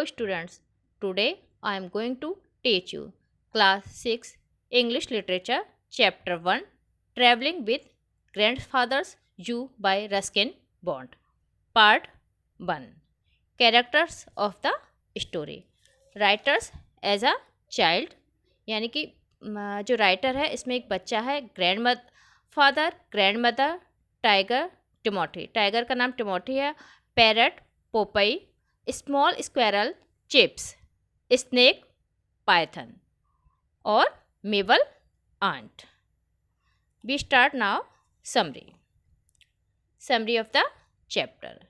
Students, today I am going to teach you Class 6 English Literature Chapter 1 Traveling with Grandfathers You by Ruskin Bond Part 1 Characters of the Story Writers as a Child यानी कि जो writer है इसमें एक बच्चा है grandmother tiger Timothy tiger का नाम टिमोथी है parrot Popeye small squirrel Chips snake python और Mabel aunt we start now summary of the chapter.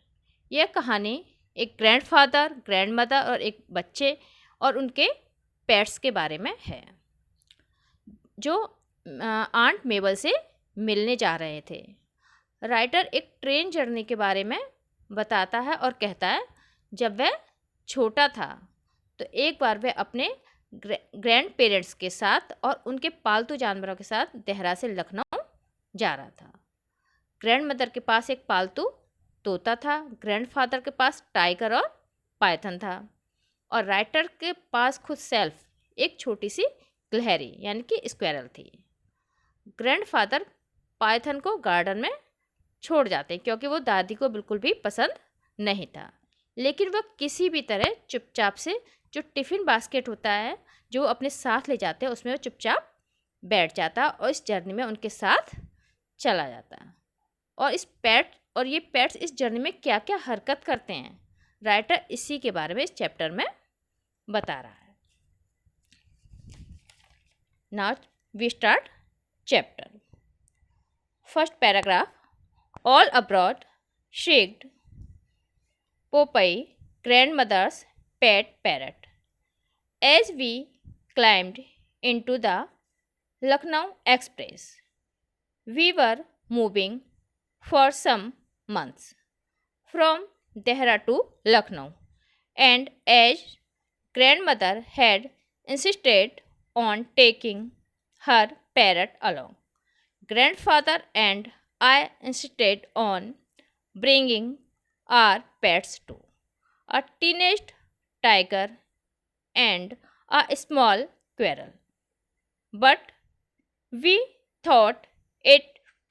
यह कहानी एक ग्रैंडफादर ग्रैंडमदर और एक बच्चे और उनके पेट्स के बारे में है जो आंट मेबल से मिलने जा रहे थे। राइटर एक ट्रेन जर्नी के बारे में बताता है और कहता है जब वह छोटा था तो एक बार वह अपने ग्रैंड पेरेंट्स के साथ और उनके पालतू जानवरों के साथ देहरा से लखनऊ जा रहा था। ग्रैंड मदर के पास एक पालतू तोता था, ग्रैंडफादर के पास टाइगर और पाइथन था और राइटर के पास खुद सेल्फ एक छोटी सी गिलहरी यानी कि स्क्वेरल थी। ग्रैंडफादर पाइथन को गार्डन में छोड़ जाते क्योंकि वो दादी को बिल्कुल भी पसंद नहीं था, लेकिन वह किसी भी तरह चुपचाप से जो टिफ़िन बास्केट होता है जो वो अपने साथ ले जाते हैं उसमें वो चुपचाप बैठ जाता और इस जर्नी में उनके साथ चला जाता। और ये पेट्स इस जर्नी में क्या क्या हरकत करते हैं राइटर इसी के बारे में इस चैप्टर में बता रहा है। Now we start chapter. First paragraph all abroad shrieked Popeye, grandmother's pet parrot. As we climbed into the Lucknow Express, we were moving for some months from Dehra to Lucknow, and as grandmother had insisted on taking her parrot along, grandfather and I insisted on bringing our pets too, a teenage tiger and a small squirrel. But we thought it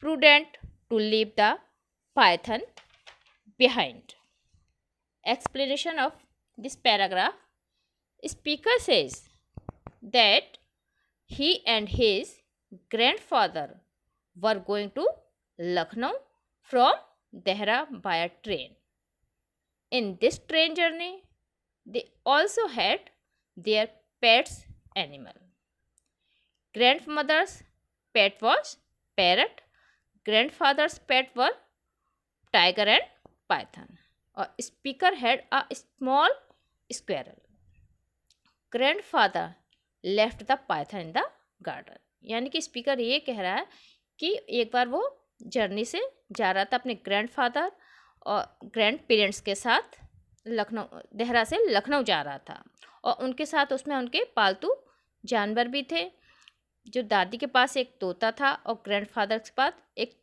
prudent to leave the python behind. Explanation of this paragraph. Speaker says that he and his grandfather were going to Lucknow from Dehra by a train. In this train journey, they also had their pet's animal. Grandmother's pet was parrot, grandfather's pet were tiger and python. और speaker had a small squirrel. Grandfather left the python in the garden. यानी कि speaker ये कह रहा है कि एक बार वो जर्नी से जा रहा था अपने ग्रैंडफादर और ग्रैंड पेरेंट्स के साथ लखनऊ देहरा से लखनऊ जा रहा था और उनके साथ उसमें उनके पालतू जानवर भी थे। जो दादी के पास एक तोता था और ग्रैंडफादर के पास एक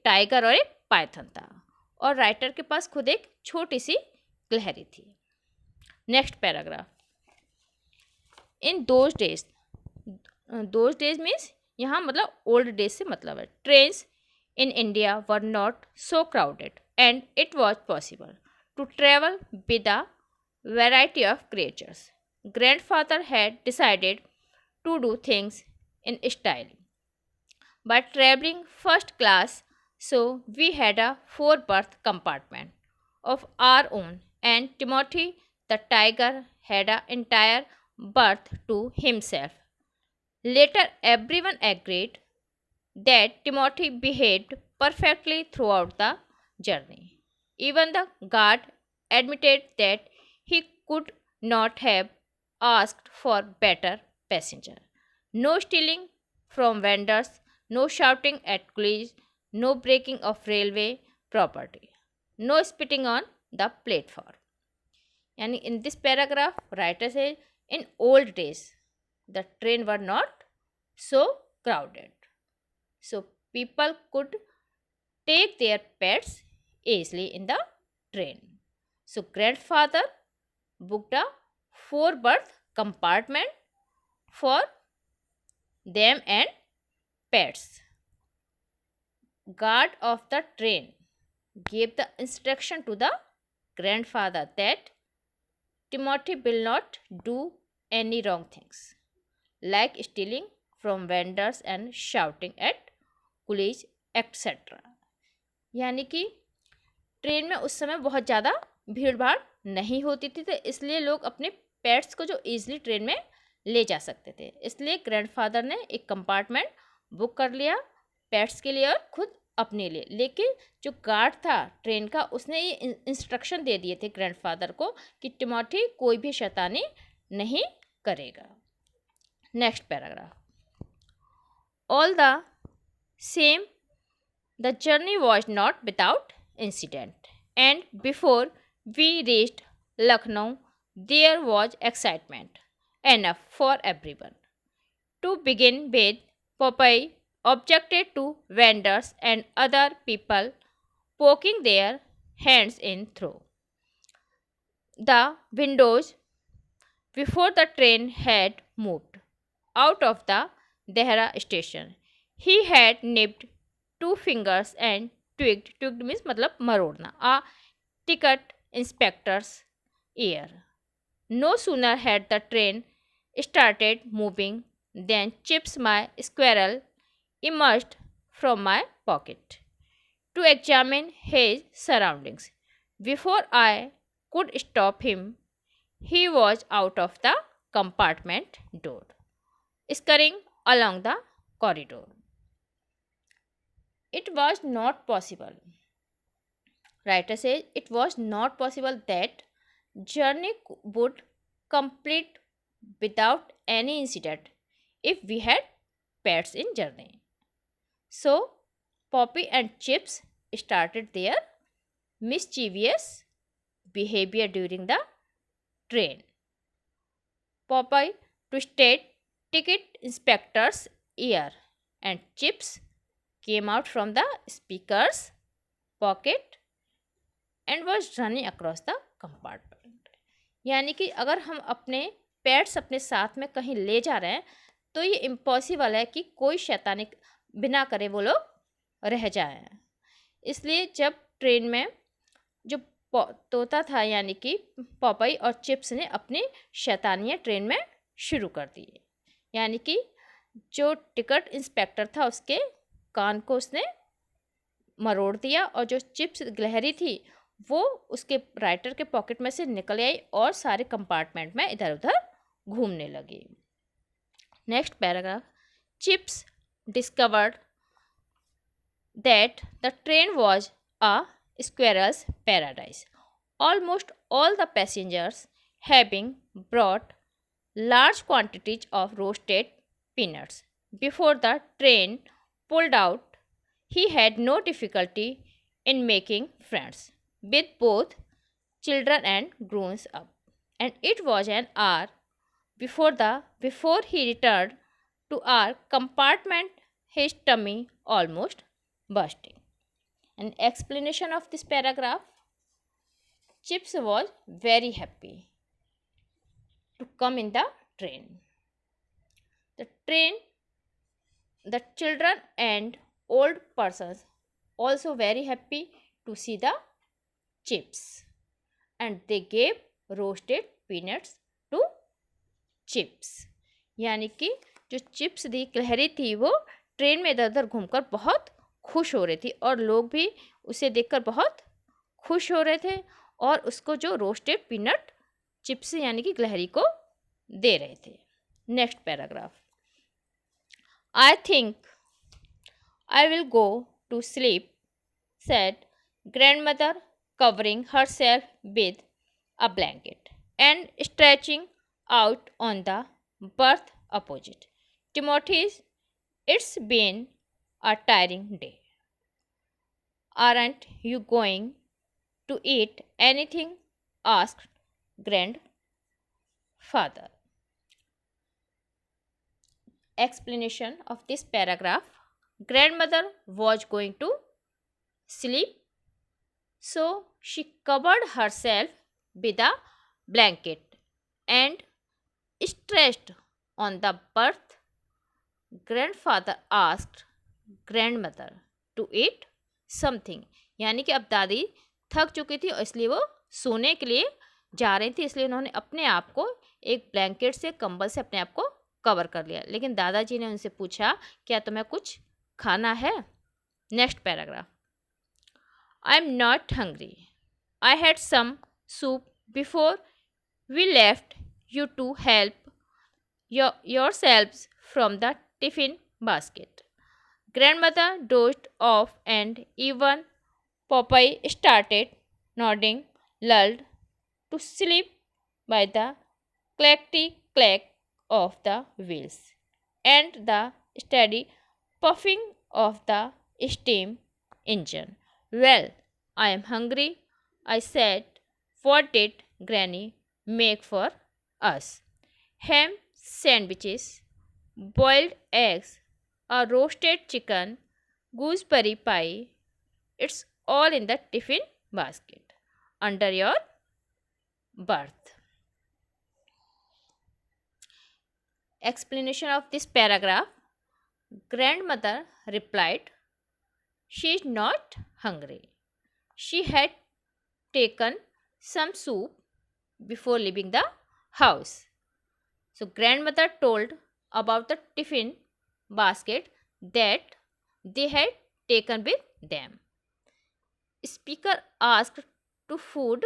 टाइगर और एक पाइथन था और राइटर के पास खुद एक छोटी सी गिलहरी थी। Next paragraph. In those days means यहाँ मतलब ओल्ड डेज से मतलब है। Trains in India were not so crowded and it was possible to travel with a variety of creatures. Grandfather had decided to do things in style by traveling first class, so we had a four-berth compartment of our own and Timothy the tiger had an entire berth to himself. Later everyone agreed that Timothy behaved perfectly throughout the journey. Even the guard admitted that he could not have asked for better passenger. No stealing from vendors, no shouting at coolies, no breaking of railway property, no spitting on the platform. And in this paragraph, writer says, in old days, the train were not so crowded. So people could take their pets easily in the train. So grandfather booked a 4-berth compartment for them and pets. Guard of the train gave the instruction to the grandfather that Timothy will not do any wrong things, like stealing from vendors and shouting at colleagues, etc. यानी कि train में उस समय बहुत ज़्यादा भीड़ भाड़ नहीं होती थी, तो इसलिए लोग अपने पेट्स को जो ईजिली ट्रेन में ले जा सकते थे, इसलिए ग्रैंडफादर ने एक कंपार्टमेंट बुक कर लिया पेट्स के लिए और खुद अपने लिए। लेकिन जो गार्ड था ट्रेन का, उसने ये इंस्ट्रक्शन दे दिए थे ग्रैंडफादर को कि टिमोथी कोई भी शैतानी नहीं करेगा। Next paragraph. All the same the journey was not without incident and before we reached Lucknow there was excitement enough for everyone. To begin with, Popeye objected to vendors and other people poking their hands in through the windows before the train had moved out of the Dehra station. He had nipped 2 fingers and twigged means मतलब मरोड़ना, a ticket inspector's ear. No sooner had the train started moving than Chips my squirrel emerged from my pocket to examine his surroundings. Before I could stop him, he was out of the compartment door, scurrying along the corridor. It was not possible. Writer says it was not possible that journey would complete without any incident if we had pets in journey. So Poppy and Chips started their mischievous behavior during the train. Popeye twisted ticket inspector's ear and Chips came out from the speaker's pocket and was running across the compartment. यानी कि अगर हम अपने pets अपने साथ में कहीं ले जा रहे हैं तो ये इम्पॉसिबल है कि कोई शैतानी बिना करे वो लोग रह जाएं। इसलिए जब ट्रेन में जो तोता था यानी कि पॉपई और चिप्स ने अपनी शैतानियाँ ट्रेन में शुरू कर दी। यानी कि जो टिकट इंस्पेक्टर था उसके कान को उसने मरोड़ दिया और जो चिप्स गिलहरी थी वो उसके राइटर के पॉकेट में से निकल आई और सारे कंपार्टमेंट में इधर उधर घूमने लगी। Next paragraph. Chips discovered that the train was a squirrel's paradise. Almost all the passengers having brought large quantities of roasted peanuts. Before the train pulled out, he had no difficulty in making friends with both children and grown up. And it was an hour before he returned to our compartment, his tummy almost bursting. An explanation of this paragraph. Chips was very happy to come in the train. The children and old persons also very happy to see the chips, and they gave roasted peanuts to chips. यानी कि जो chips दी गिलहरी थी वो train में इधर उधर घूमकर बहुत खुश हो रही थी और लोग भी उसे देखकर बहुत खुश हो रहे थे और उसको जो रोस्टेड पीनट चिप्स यानी कि गिलहरी को दे रहे थे। Next paragraph. I think I will go to sleep said grandmother covering herself with a blanket and stretching out on the berth opposite. Timothy's, it's been a tiring day. Aren't you going to eat anything? Asked grandfather. Explanation of this paragraph. Grandmother was going to sleep, so she covered herself with a blanket and stretched on the berth, grandfather asked grandmother to eat something. यानी कि अब दादी थक चुकी थी और इसलिए वो सोने के लिए जा रही थी, इसलिए उन्होंने अपने आप को एक ब्लैंकेट से, कंबल से अपने आप को कवर कर लिया। लेकिन दादाजी ने उनसे पूछा, क्या तुम्हें कुछ खाना है? Next paragraph. I am not hungry, I had some soup before we left you to help yourselves from the tiffin basket. Grandmother dozed off and even Popeye started nodding, lulled to sleep by the clackety clack of the wheels and the steady puffing of the steam engine. Well, I am hungry, I said. What did Granny make for us? Ham sandwiches, boiled eggs, a roasted chicken, gooseberry pie. It's all in the tiffin basket under your berth. Explanation of this paragraph. Grandmother replied, she is not hungry. She had taken some soup before leaving the house. So grandmother told about the tiffin basket that they had taken with them. Speaker asked to food.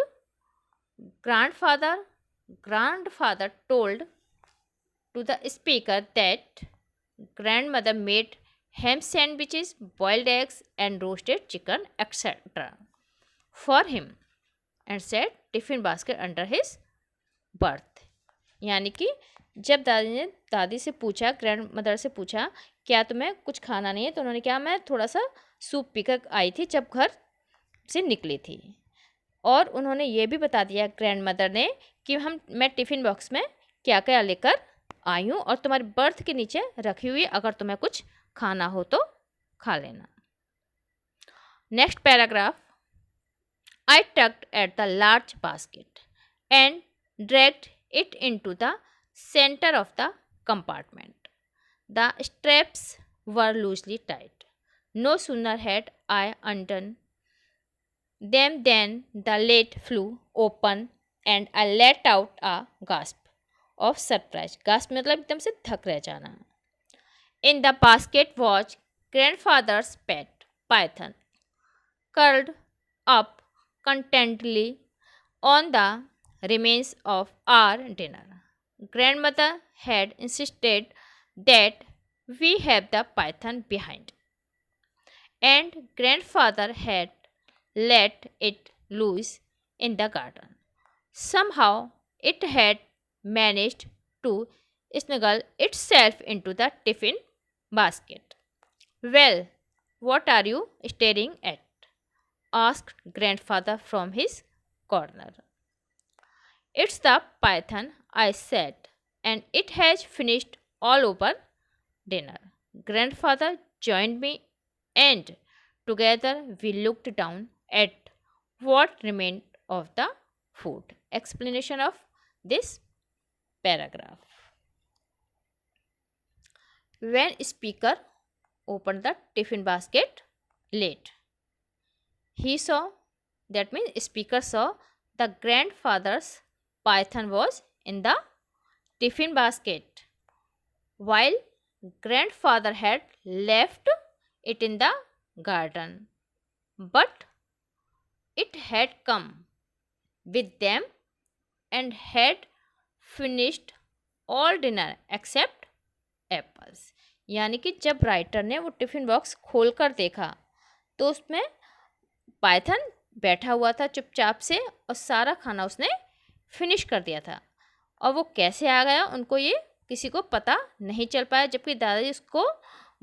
Grandfather told to the speaker that grandmother made ham sandwiches, boiled eggs and roasted chicken, etc. for him and set tiffin basket under his berth. यानी कि जब दादी ने दादी से पूछा, grand mother से पूछा, क्या तुम्हें कुछ खाना नहीं है, तो उन्होंने कहा मैं थोड़ा सा सूप पीकर आई थी जब घर से निकली थी। और उन्होंने ये भी बता दिया ग्रैंड मदर ने कि मैं टिफ़िन बॉक्स में क्या क्या लेकर आई हूँ और तुम्हारी बर्थ के नीचे रखी हुई, अगर तुम्हें कुछ खाना हो तो खा लेना। Next paragraph. I tucked at the large basket and dragged it into the center of the compartment. The straps were loosely tied. No sooner had I undone them than the lid flew open and I let out a gasp of surprise. Gasp मतलब एकदम से थक रह जाना। In the basket was grandfather's pet python, curled up contentedly on the remains of our dinner. Grandmother had insisted that we have the python behind, and grandfather had let it loose in the garden. Somehow it had managed to snuggle itself into the tiffin basket. Well, what are you staring at? Asked grandfather from his corner. It's the python, I said, and it has finished all over dinner. Grandfather joined me, and together we looked down at what remained of the food. Explanation of this paragraph. When speaker opened the tiffin basket late, he saw, that means speaker saw, the grandfather's python was in the tiffin basket, while grandfather had left it in the garden. But it had come with them and had finished all dinner except apples. यानी कि जब writer ने वो tiffin box खोलकर देखा तो उसमें Python बैठा हुआ था चुपचाप से और सारा खाना उसने फिनिश कर दिया था। और वो कैसे आ गया उनको ये किसी को पता नहीं चल पाया, जबकि दादाजी उसको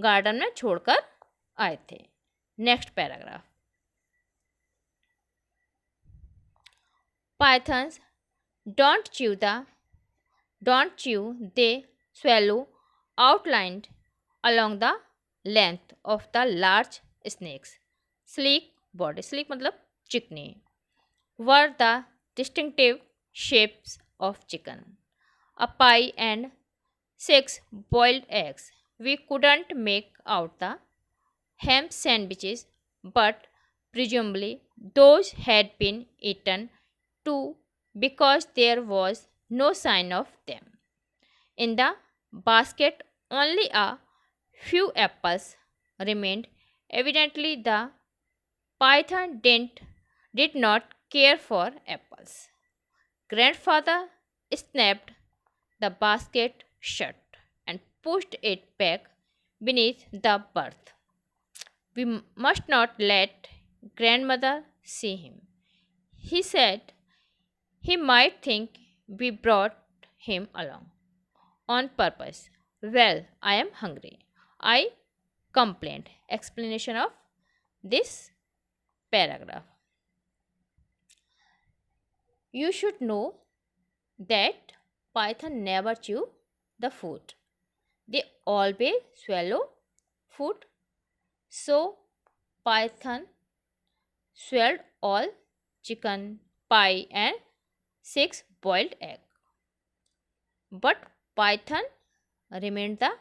गार्डन में छोड़कर आए थे। Next paragraph. Pythons don't chew, they swallow outlined along the length of the large snake's sleek body, sleek मतलब चिकनी, were the distinctive shapes of chicken, a pie, and 6 boiled eggs. We couldn't make out the ham sandwiches, but presumably those had been eaten too because there was no sign of them. In the basket, only a few apples remained. Evidently, the python did not care for apples. Grandfather snapped the basket shut and pushed it back beneath the berth. We must not let grandmother see him. He said he might think we brought him along on purpose. Well, I am hungry. I complained. Explanation of this paragraph. You should know that python never chew the food. They always swallow food. So python swallowed all chicken, pie, and 6 boiled eggs. But python remained the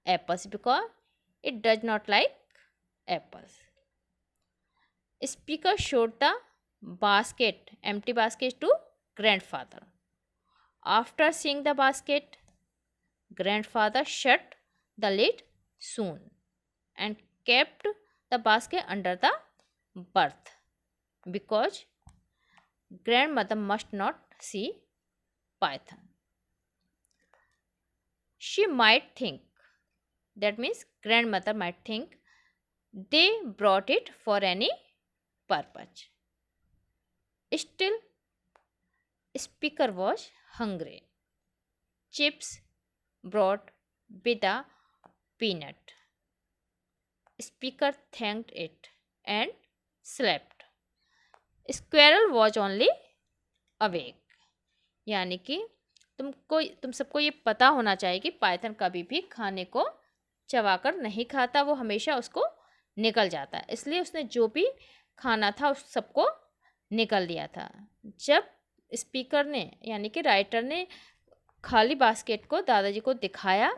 apples because it does not like apples. Speaker showed the empty basket to grandfather. After seeing the basket, grandfather shut the lid soon and kept the basket under the berth because grandmother must not see python. She might think, that means grandmother might think, they brought it for any purpose. Still, speaker was hungry. Chips brought with a peanut. Speaker thanked it and slept. Squirrel was only awake. यानी कि तुम सबको ये पता होना चाहिए कि Python कभी भी खाने को चबाकर नहीं खाता, वो हमेशा उसको निकल जाता है। इसलिए उसने जो भी खाना था उस सबको निकल दिया था। जब स्पीकर ने यानी कि राइटर ने खाली बास्केट को दादाजी को दिखाया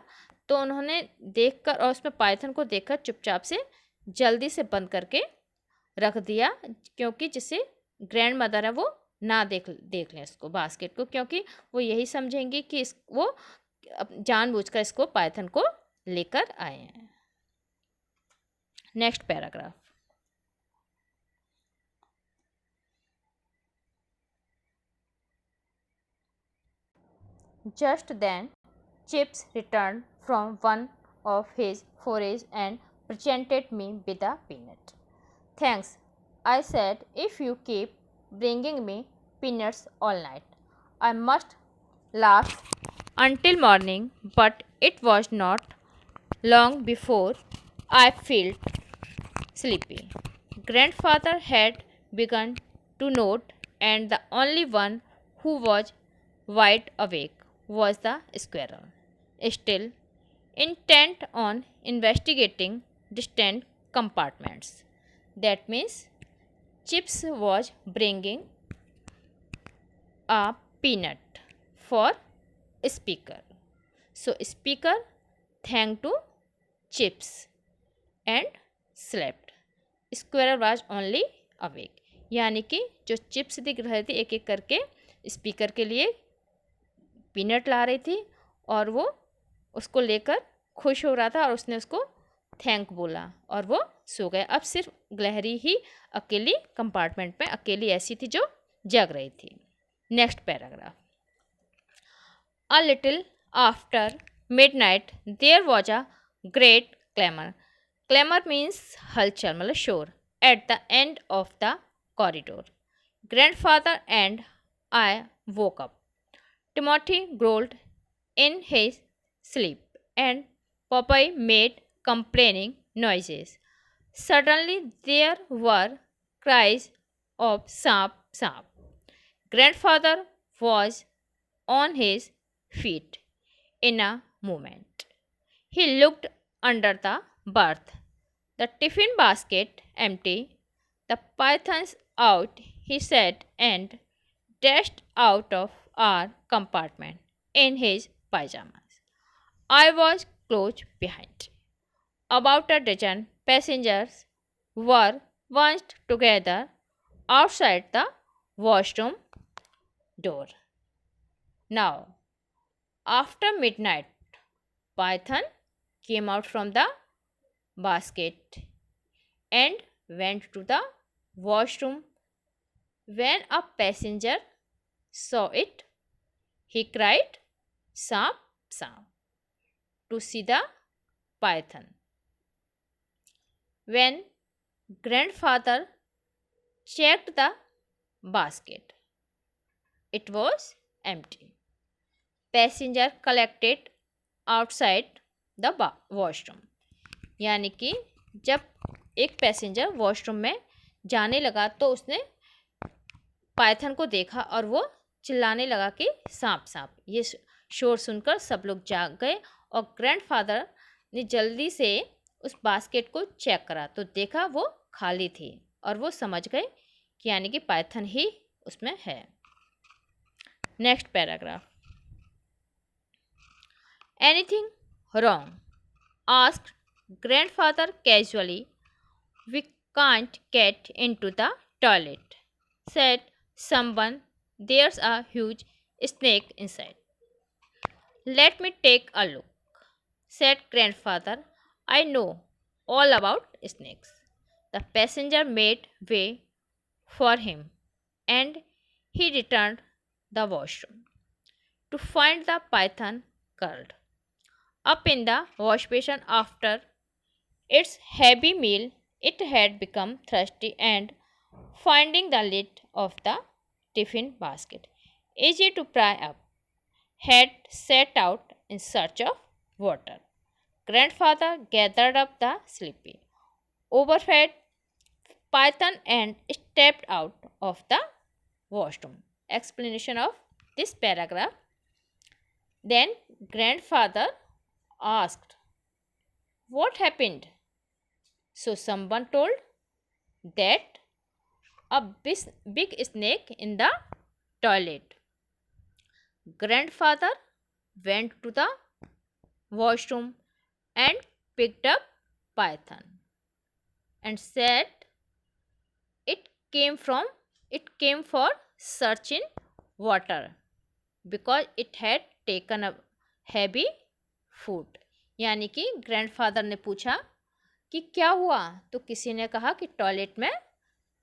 तो उन्होंने देखकर और उसमें पाइथन को देखकर चुपचाप से जल्दी से बंद करके रख दिया, क्योंकि जिससे ग्रैंड मदर है वो ना देख लें इसको बास्केट को, क्योंकि वो यही समझेंगी कि वो जानबूझकर इसको पाइथन को लेकर आए हैं। Next paragraph. Just then, Chips returned from one of his forays and presented me with a peanut. Thanks, I said, if you keep bringing me peanuts all night, I must laugh until morning, but it was not long before I felt sleepy. Grandfather had begun to note, and the only one who was wide awake was the squirrel, still intent on investigating distant compartments. That means Chips was bringing a peanut for speaker. So speaker thanked to Chips and slept. Squirrel was only awake. यानी कि जो chips दिख रहे थे एक एक करके speaker के लिए पीनट ला रही थी और वो उसको लेकर खुश हो रहा था और उसने उसको थैंक बोला और वो सो गया। अब सिर्फ ग्लहरी ही अकेली कंपार्टमेंट में अकेली ऐसी थी जो जग रही थी। Next paragraph. A little after midnight there was a great clamour. Clamour means हलचल मतलब शोर at the end of the corridor. Grandfather and I woke up. Timothy growled in his sleep, and Popeye made complaining noises. Suddenly there were cries of "Samp, Samp." Grandfather was on his feet in a moment. He looked under the berth, the tiffin basket empty, the pythons out, he said, and dashed out of our compartment in his pajamas. I was close behind. About a dozen passengers were bunched together outside the washroom door. Now, after midnight, Python came out from the basket and went to the washroom. When a passenger saw it, he cried, "Samp, samp," to see the python. When grandfather checked the basket, it was empty. Passenger collected outside the washroom. यानी कि जब एक passenger washroom में जाने लगा तो उसने Python को देखा और वो चिल्लाने लगा कि सांप सांप। ये शोर सुनकर सब लोग जाग गए और ग्रैंडफादर ने जल्दी से उस बास्केट को चेक करा तो देखा वो खाली थी और वो समझ गए कि यानी कि पाइथन ही उसमें है। Next paragraph. Anything wrong? Asked grandfather casually. "We can't get into the toilet," said someone. "There's a huge snake inside." "Let me take a look," said grandfather. "I know all about snakes." The passenger made way for him and he returned the washroom to find the python curled up in the wash basin after its heavy meal. It had become thirsty and, finding the lid of the tiffin basket easy to pry up, had set out in search of water. Grandfather gathered up the sleepy, overfed python and stepped out of the washroom. Explanation of this paragraph. Then grandfather asked, "What happened?" So someone told that a big snake in the toilet. Grandfather went to the washroom and picked up python and said it came for search in water because it had taken a heavy food. यानी कि grandfather ने पूछा कि क्या हुआ तो किसी ने कहा कि टॉयलेट में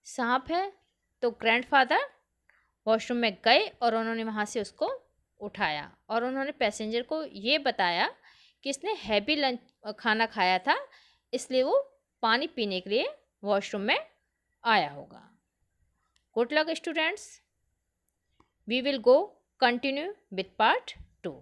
सांप है। तो ग्रैंडफादर वॉशरूम में गए और उन्होंने वहाँ से उसको उठाया और उन्होंने पैसेंजर को ये बताया कि इसने हैवी लंच खाना खाया था इसलिए वो पानी पीने के लिए वॉशरूम में आया होगा। Good luck students, we will go continue with part 2।